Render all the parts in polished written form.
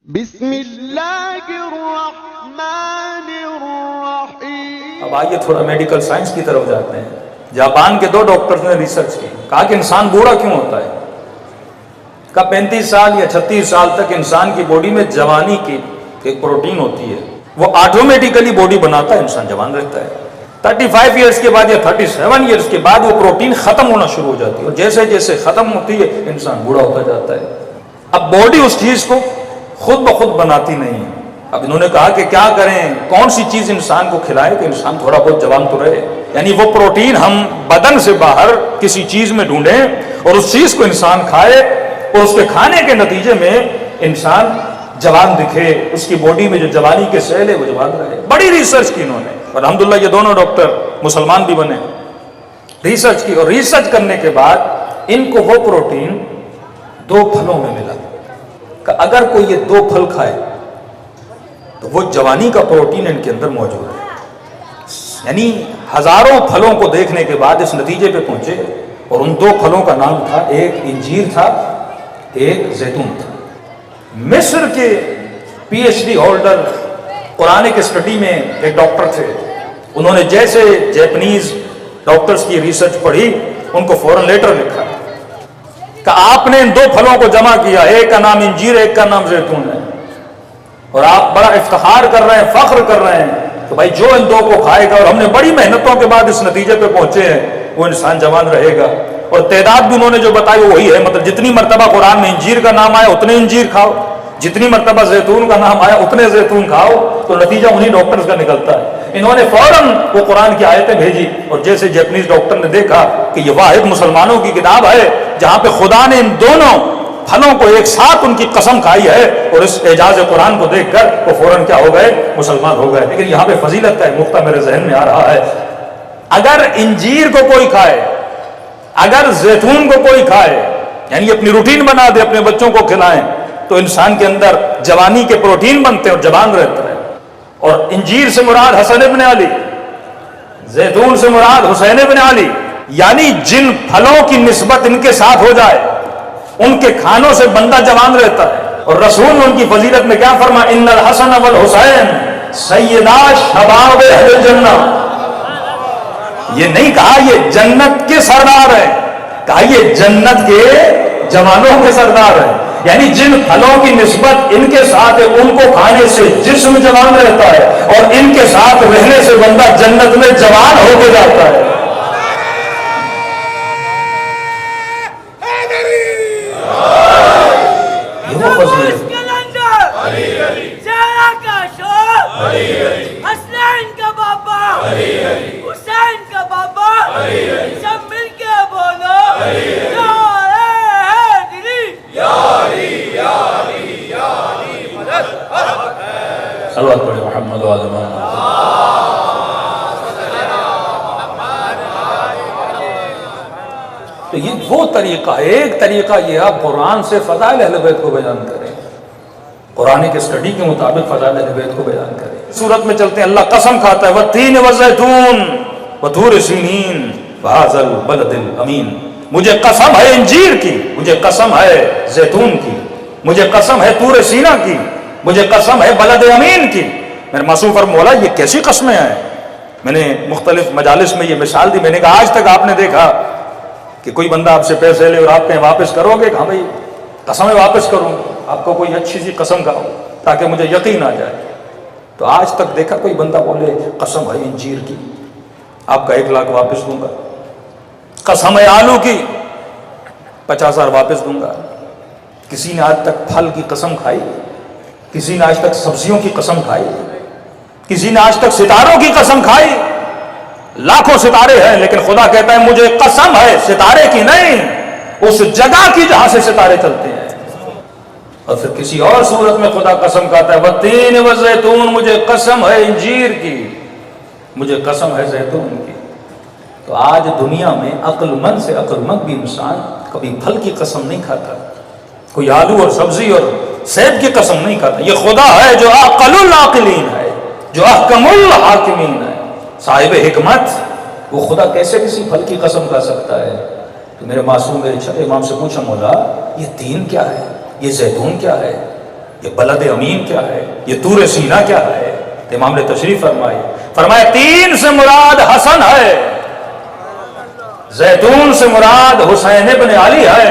بسم اللہ الرحمن الرحیم۔ اب آئیے تھوڑا میڈیکل سائنس کی طرف جاتے ہیں۔ جاپان کے 2 ڈاکٹرز نے ریسرچ کی، کہا کہ انسان بوڑھا کیوں ہوتا ہے؟ کہا 35 سال یا 36 سال تک انسان کی باڈی میں جوانی کی ایک پروٹین ہوتی ہے، وہ آٹومیٹیکلی باڈی بناتا ہے، انسان جوان رہتا ہے۔ 35 ایئرس کے بعد یا 37 ایئرس کے بعد وہ پروٹین ختم ہونا شروع ہو جاتی ہے، اور جیسے جیسے ختم ہوتی ہے انسان بوڑھا ہوتا جاتا ہے۔ اب باڈی اس چیز کو خود بخود بناتی نہیں ہے۔ اب انہوں نے کہا کہ کیا کریں، کون سی چیز انسان کو کھلائے کہ انسان تھوڑا بہت جوان تو رہے، یعنی وہ پروٹین ہم بدن سے باہر کسی چیز میں ڈھونڈیں اور اس چیز کو انسان کھائے، اور اس کے کھانے کے نتیجے میں انسان جوان دکھے، اس کی باڈی میں جو جوانی کے سیل ہے وہ جوان رہے۔ بڑی ریسرچ کی انہوں نے، اور الحمدللہ یہ دونوں ڈاکٹر مسلمان بھی بنے۔ ریسرچ کی، اور ریسرچ کرنے کے بعد ان کو وہ پروٹین 2 پھلوں میں ملا کہ اگر کوئی یہ 2 پھل کھائے تو وہ جوانی کا پروٹین ان کے اندر موجود ہے۔ یعنی ہزاروں پھلوں کو دیکھنے کے بعد اس نتیجے پہ پہنچے، اور ان 2 پھلوں کا نام تھا، ایک انجیر تھا، ایک زیتون تھا۔ مصر کے PhD ہولڈر قرآن کے اسٹڈی میں ایک ڈاکٹر تھے، انہوں نے جیسے جیپنیز ڈاکٹرز کی ریسرچ پڑھی، ان کو فوراً لیٹر لکھا کہ آپ نے ان 2 پھلوں کو جمع کیا، ایک کا نام انجیر، ایک کا نام زیتون ہے، اور آپ بڑا افتخار کر رہے ہیں، فخر کر رہے ہیں کہ بھائی جو ان 2 کو کھائے گا، اور ہم نے بڑی محنتوں کے بعد اس نتیجے پہ پہنچے ہیں، وہ انسان جوان رہے گا۔ اور تعداد بھی انہوں نے جو بتائی وہی ہے، مطلب جتنی مرتبہ قرآن میں انجیر کا نام آیا اتنے انجیر کھاؤ، جتنی مرتبہ زیتون کا نام آیا اتنے زیتون کھاؤ، تو نتیجہ انہی ڈاکٹرز کا نکلتا ہے۔ انہوں نے فوراً وہ قرآن کی آیتیں بھیجی، اور جیسے جیپنیز ڈاکٹر نے دیکھا کہ یہ واحد مسلمانوں کی کتاب ہے جہاں پہ خدا نے ان دونوں پھلوں کو ایک ساتھ ان کی قسم کھائی ہے، اور اس اعجاز قرآن کو دیکھ کر وہ فوراً کیا ہو گئے؟ مسلمان ہو گئے۔ لیکن یہاں پہ فضیلت کا ایک نقطہ میرے ذہن میں آ رہا ہے، اگر انجیر کو کوئی کھائے، اگر زیتون کو کوئی کھائے، یعنی اپنی روٹین بنا دے، اپنے بچوں کو کھلائیں، تو انسان کے اندر جوانی کے پروٹین بنتے ہیں اور جوان رہتا ہے۔ اور انجیر سے مراد حسن ابن علی، زیتون سے مراد حسین ابن علی، یعنی جن پھلوں کی نسبت ان کے ساتھ ہو جائے ان کے کھانوں سے بندہ جوان رہتا ہے۔ اور رسول نے ان کی فضیلت میں کیا فرمایا؟ ان الحسن والحسین سیدا شباب اہل الجنہ۔ یہ نہیں کہا یہ جنت کے سردار ہیں، کہا یہ جنت کے جوانوں کے سردار ہیں، یعنی جن پھلوں کی نسبت ان کے ساتھ ہے ان کو کھانے سے جسم جوان رہتا ہے، اور ان کے ساتھ رہنے سے بندہ جنت میں جوان ہو کے جاتا ہے۔ یہ وہ فضیلت ہے۔ حسنین کا بابا، حسین کا بابا، سب مل کے بولو صلوات پڑھیں محمد و آل محمد۔ تو یہ وہ طریقہ، ایک طریقہ یہ آپ قرآن سے فضائل اہل بیت کو بیان کریں، قرآن کے اسٹڈی کے مطابق فضائل اہل بیت کو بیان کریں۔ سورت میں چلتے ہیں، اللہ قسم کھاتا ہے والتین والزیتون وطور سینین وہذا البلد الامین، مجھے قسم ہے انجیر کی، مجھے قسم ہے زیتون کی، مجھے قسم ہے طور سینا کی، مجھے قسم ہے بلد امین کی۔ میرے معصوم فرمولا یہ کیسی قسمیں ہیں؟ میں نے مختلف مجالس میں یہ مثال دی، میں نے کہا آج تک آپ نے دیکھا کہ کوئی بندہ آپ سے پیسے لے اور آپ کہیں واپس کرو گے کہ ہاں بھائی قسمیں واپس کروں، آپ کو کوئی اچھی سی قسم کھاؤ تاکہ مجھے یقین آ جائے؟ تو آج تک دیکھا کوئی بندہ بولے قسم ہے انجیر کی، آپ کا 1 لاکھ واپس دوں گا، قسم ہے آلو کی 50,000 واپس دوں گا؟ کسی نے آج تک پھل کی قسم کھائی؟ کسی نے آج تک سبزیوں کی قسم کھائی؟ کسی نے آج تک ستاروں کی قسم کھائی؟ لاکھوں ستارے ہیں، لیکن خدا کہتا ہے مجھے قسم ہے ستارے کی نہیں، اس جگہ کی جہاں سے ستارے چلتے ہیں۔ اور پھر کسی اور صورت میں خدا قسم کھاتا ہے والتین والزیتون، مجھے قسم ہے انجیر کی، مجھے قسم ہے زیتون کی۔ تو آج دنیا میں عقل مند سے عقل مند بھی انسان کبھی پھل کی قسم نہیں کھاتا، کوئی آلو اور سبزی اور سیب کی قسم نہیں کھاتا۔ یہ خدا ہے جو اعقل العاقلین ہے، جو احکم الحاکمین ہے، صاحب حکمت، وہ خدا کیسے کسی پھل کی قسم کھا سکتا ہے؟ تو میرے معصوم میرے چھٹے امام سے پوچھا مولا یہ تین کیا ہے، یہ زیتون کیا ہے، یہ بلد امین کیا ہے، یہ طور سینا کیا ہے؟ امام نے تشریف فرمایا 3 سے مراد حسن ہے، زیتون سے مراد حسین ابن علی ہے،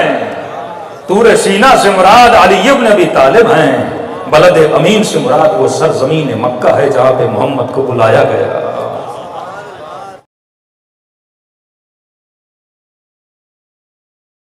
طور سینا سے مراد علی ابن ابی طالب ہیں، بلد امین سے مراد وہ سرزمین مکہ ہے جہاں پہ محمد کو بلایا گیا۔